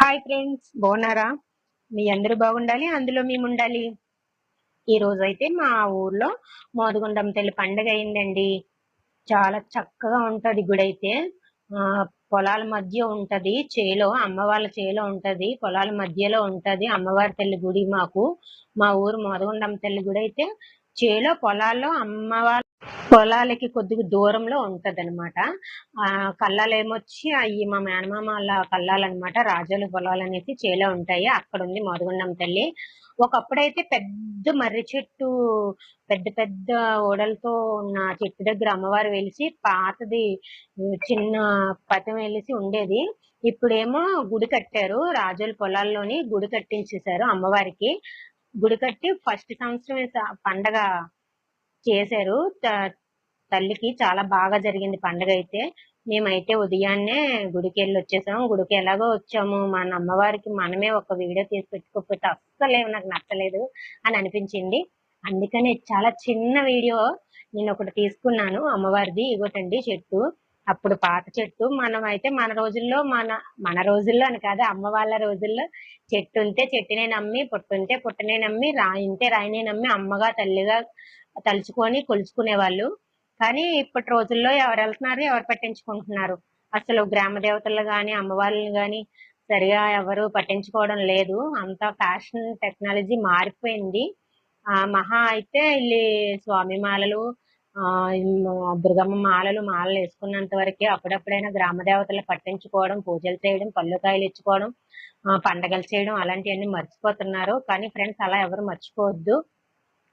Hi friends, బాగున్నారా? మీ అందరూ బాగుండాలి, అందులో మేము ఉండాలి. ఈ రోజు అయితే మా ఊర్లో మోదుగుండం తల్లి పండుగ అయిందండి. చాలా చక్కగా ఉంటది గుడి అయితే. ఆ పొలాల మధ్య ఉంటది, చేలో అమ్మ వాళ్ళ చేలో ఉంటది, పొలాల మధ్యలో ఉంటది అమ్మవారి తల్లి గుడి. మా ఊరు మోదుగుండం తల్లి గుడి అయితే చేలో పొలాల్లో అమ్మవారి పొలాలకి కొద్దిగా దూరంలో ఉంటదన్నమాట. కళ్ళాలేమొచ్చి అవి మా మేనమామ వాళ్ళ కళ్ళాలన్నమాట. రాజోలు పొలాలు అనేసి చేలో ఉంటాయి. అక్కడ ఉంది మోదుగుండం తల్లి. ఒకప్పుడైతే పెద్ద మర్రి చెట్టు, పెద్ద పెద్ద ఓడలతో ఉన్న చెట్టు దగ్గర అమ్మవారు వెలిసి పాతది చిన్న పథం వెలిసి ఉండేది. ఇప్పుడేమో గుడి కట్టారు, రాజోల పొలాల్లోని గుడి కట్టించేశారు అమ్మవారికి. గుడి కట్టి ఫస్ట్ సంవత్సరం పండగ చేశారు. తల్లికి చాలా బాగా జరిగింది పండగ అయితే. మేమైతే ఉదయాన్నే గుడికి వెళ్ళి వచ్చేసాం. గుడికి ఎలాగో వచ్చాము, మన అమ్మవారికి మనమే ఒక వీడియో తీసి పెట్టుకోకపోతే అస్సలే నాకు నచ్చలేదు అని అనిపించింది. అందుకని చాలా చిన్న వీడియో నేను ఒకటి తీసుకున్నాను అమ్మవారిది. ఇగోటండి చెట్టు, అప్పుడు పాత చెట్టు. మనం అయితే మన రోజుల్లో మన రోజుల్లో అని కాదు, అమ్మ వాళ్ళ రోజుల్లో చెట్టు ఉంటే చెట్టునే నమ్మి, పుట్టుంటే పుట్టనే నమ్మి, రాయి ఉంటే రాయినే నమ్మి అమ్మగా తల్లిగా తలుచుకొని కొలుచుకునే వాళ్ళు. కానీ ఇప్పటి రోజుల్లో ఎవరు వెళ్తున్నారు, ఎవరు పట్టించుకుంటున్నారు? అసలు గ్రామ దేవతలు గాని అమ్మవాళ్ళని గాని సరిగా ఎవరు పట్టించుకోవడం లేదు. అంతా ఫ్యాషన్ టెక్నాలజీ మారిపోయింది. మహా అయితే ఇల్లి స్వామి మాలలు, దుర్గమ్మ మాలలు వేసుకున్నంత వరకే. అప్పుడప్పుడైనా గ్రామ దేవతలు పట్టించుకోవడం, పూజలు చేయడం, పళ్ళు కాయలు ఇచ్చుకోవడం, పండగలు చేయడం అలాంటివన్నీ మర్చిపోతున్నారు. కానీ ఫ్రెండ్స్, అలా ఎవరు మర్చిపోవద్దు.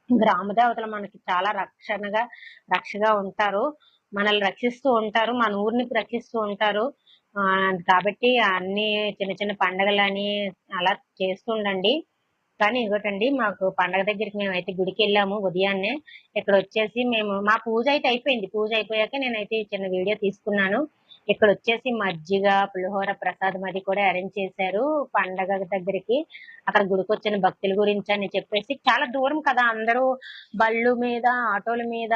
గ్రామ దేవతలు మనకి చాలా రక్షగా ఉంటారు. మనల్ని రక్షిస్తూ ఉంటారు, మన ఊరిని రక్షిస్తూ ఉంటారు. కాబట్టి అన్ని చిన్న చిన్న పండగలని అలా చేస్తుండండి. కానీ ఇగోటండి, మాకు పండగ దగ్గరికి మేమైతే గుడికి వెళ్ళాము ఉదయాన్నే. ఇక్కడ వచ్చేసి మా పూజ అయితే అయిపోయింది. పూజ అయిపోయాక నేనైతే చిన్న వీడియో తీసుకున్నాను. ఇక్కడ వచ్చేసి మజ్జిగ, పులిహోర ప్రసాదం అది కూడా అరేంజ్ చేశారు పండగ దగ్గరికి. అక్కడ గుడికి వచ్చిన భక్తుల గురించి అని చెప్పేసి, చాలా దూరం కదా, అందరూ బళ్ళు మీద ఆటోల మీద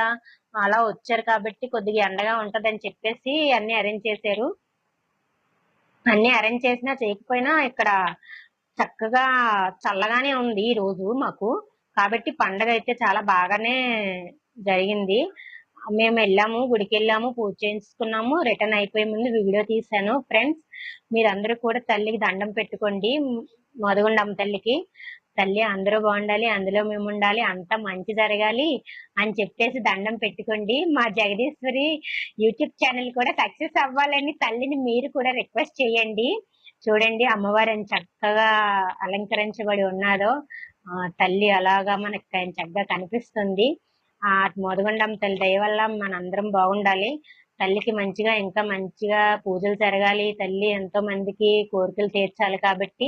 అలా వచ్చారు కాబట్టి కొద్దిగా ఎండగా ఉంటదని చెప్పేసి అన్ని అరేంజ్ చేశారు. అన్ని అరేంజ్ చేసినా చేయకపోయినా ఇక్కడ చక్కగా చల్లగానే ఉంది ఈ రోజు మాకు. కాబట్టి పండగ అయితే చాలా బాగానే జరిగింది. మేము వెళ్ళాము, గుడికి వెళ్ళాము, పూజ చేయించుకున్నాము. రిటర్న్ అయిపోయే ముందు వీడియో తీశాను. ఫ్రెండ్స్, మీరందరూ కూడా తల్లికి దండం పెట్టుకోండి. మోదుగుండమ్మ తల్లికి, తల్లి అందరూ బాగుండాలి, అందులో మేము ఉండాలి, అంతా మంచి జరగాలి అని చెప్పేసి దండం పెట్టుకోండి. మా జగదీశ్వరి యూట్యూబ్ ఛానల్ కూడా సక్సెస్ అవ్వాలని తల్లిని మీరు కూడా రిక్వెస్ట్ చేయండి. చూడండి అమ్మవారు ఎంత చక్కగా అలంకరించబడి ఉన్నారో. తల్లి అలాగా మనకి చక్కగా కనిపిస్తుంది. మోదుగుండమ్మ తల్లి దయ వల్ల మనందరం బాగుండాలి. తల్లికి మంచిగా, ఇంకా మంచిగా పూజలు జరగాలి. తల్లి ఎంతో మందికి కోరికలు తీర్చాలి. కాబట్టి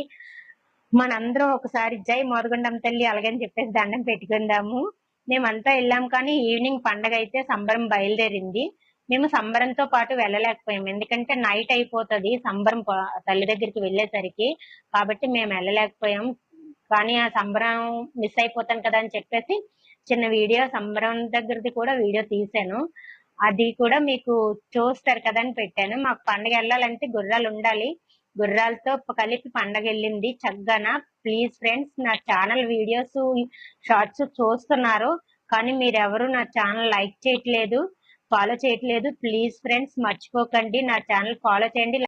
మనందరం ఒకసారి జై మోదుగుండమ్మ తల్లి అలాగని చెప్పేసి దండం పెట్టుకుందాము. మేమంతా వెళ్ళాం, కానీ ఈవినింగ్ పండగ అయితే సంబరం బయలుదేరింది. మేము సంబరంతో పాటు వెళ్ళలేకపోయాం, ఎందుకంటే నైట్ అయిపోతుంది సంబరం తల్లి దగ్గరికి వెళ్ళేసరికి. కాబట్టి మేము వెళ్ళలేకపోయాం. కానీ ఆ సంబరం మిస్ అయిపోతాను కదా అని చెప్పేసి చిన్న వీడియో సంబరం దగ్గరది కూడా వీడియో తీశాను. అది కూడా మీకు చూస్తారు కదా అని పెట్టాను. మాకు పండగ వెళ్ళాలంటే గుర్రాలు ఉండాలి. గుర్రాలతో కలిపి పండగ వెళ్ళింది చక్కగా. ప్లీజ్ ఫ్రెండ్స్, నా ఛానల్ వీడియోస్, షార్ట్స్ చూస్తున్నారు, కానీ మీరెవరు నా ఛానల్ లైక్ చేయట్లేదు, ఫాలో చేయట్లేదు. ప్లీజ్ ఫ్రెండ్స్, మర్చిపోకండి నా ఛానల్ ఫాలో చేయండి.